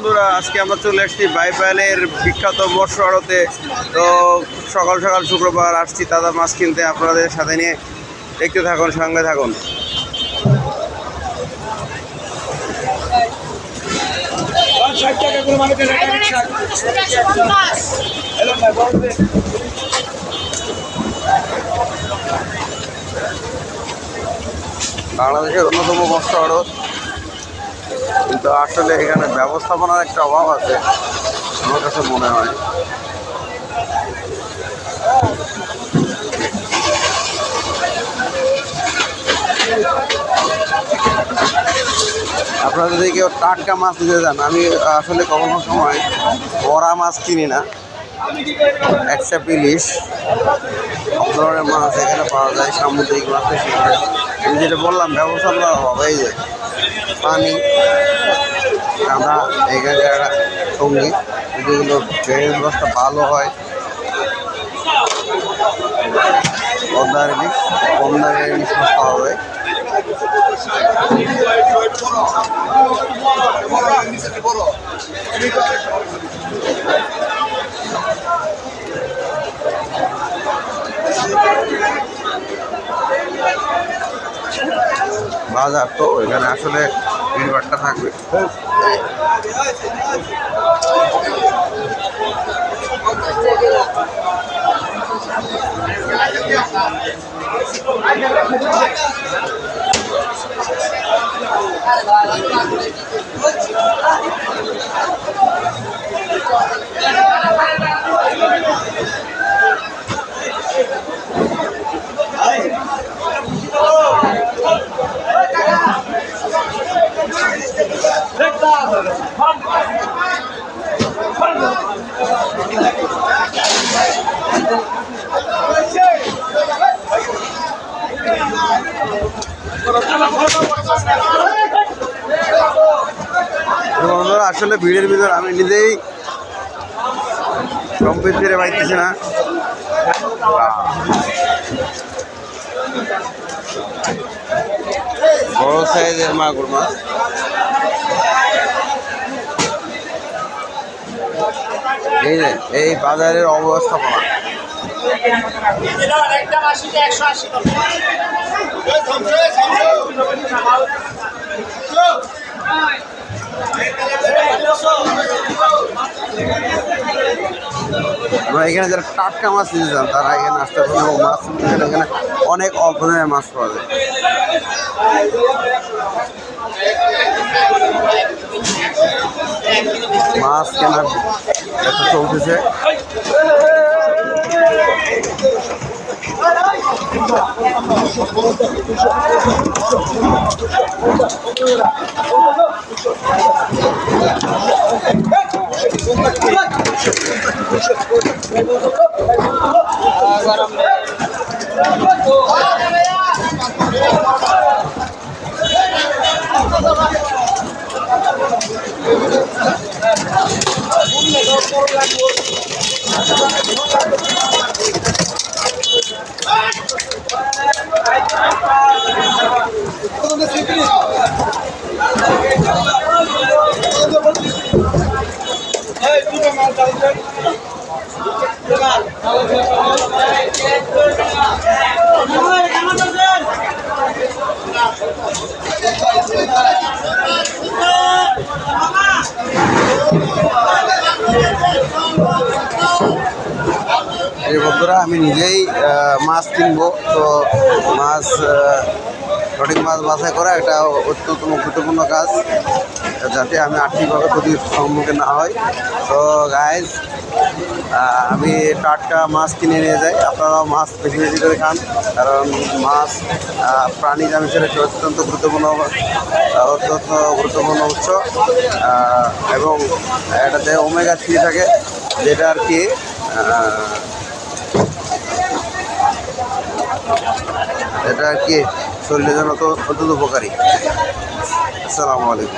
বন্ধুরা, আজকে আমরা চলে আসছি বাইপাইলের বিখ্যাত মৎস্য আড়তে। তো সকাল সকাল শুক্রবার আসছি তাজা মাছ কিনতে, আপনাদের সাথে নিয়ে দেখতে থাকুন, সঙ্গে থাকুন। বাংলাদেশের অন্যতম মৎস্য আড়ত, কিন্তু আসলে এখানে ব্যবস্থাপনার একটা অভাব আছে আমার কাছে মনে হয়। আপনারা যদি কেউ টাটকা মাছ নিতে যান, আমি আসলে কখনো সময় বড়া মাছ কিনি না, একশাপ ইলিশ সব ধরনের মাছ এখানে পাওয়া যায়, সামুদ্রিক মাছ বেশি করে। আমি যেটা বললাম ব্যবস্থাপনার অভাব, এই যে পানি কাঁদা এখানকার একটা সঙ্গীত, যেগুলো ড্রেনেজ ব্যবস্থা ভালো হয়। পদ্মার ইলিশ, কম দামের ইলিশ মাছ পাওয়া যায়। বাজার তো এখানে আসলে ভিড়ভাট্টা থাকবে। আসলে ভিড়ের ভিতর আমি নিজেই কমপ্লিট ফিরে পাইতেছি না। বড় সাইজের মাগুর মাছ, এই যে এই বাজারের অবস্থাপনা। এখানে যারা টাটকা মাছ নিতে চান তারা এখানে আসতে পারেন, এবং মাছ এখানে অনেক অল্প দামে মাছ পাওয়া যায়। মাছ কেনার একটা চলতেছে। এই বন্ধুরা, আমি নিজেই মাছ কিনবো, তো মাছ সঠিক মাছ বাছাই করা একটা অত্যন্ত গুরুত্বপূর্ণ কাজ, যাতে আমি আর্থিকভাবে ক্ষতির সম্মুখীন না হয়। তো গাইজ, আমি টাটকা মাছ কিনে নিয়ে যাই, আপনারাও মাছ বেশি বেশি করে খান, কারণ মাছ প্রাণীজ হিসেবে অত্যন্ত গুরুত্বপূর্ণ উৎস, এবং এটাতে ওমেগা 3 থাকে, যেটা আর কি এটা আর কি শরীরের জন্য অত্যন্ত উপকারী। আসসালামু আলাইকুম।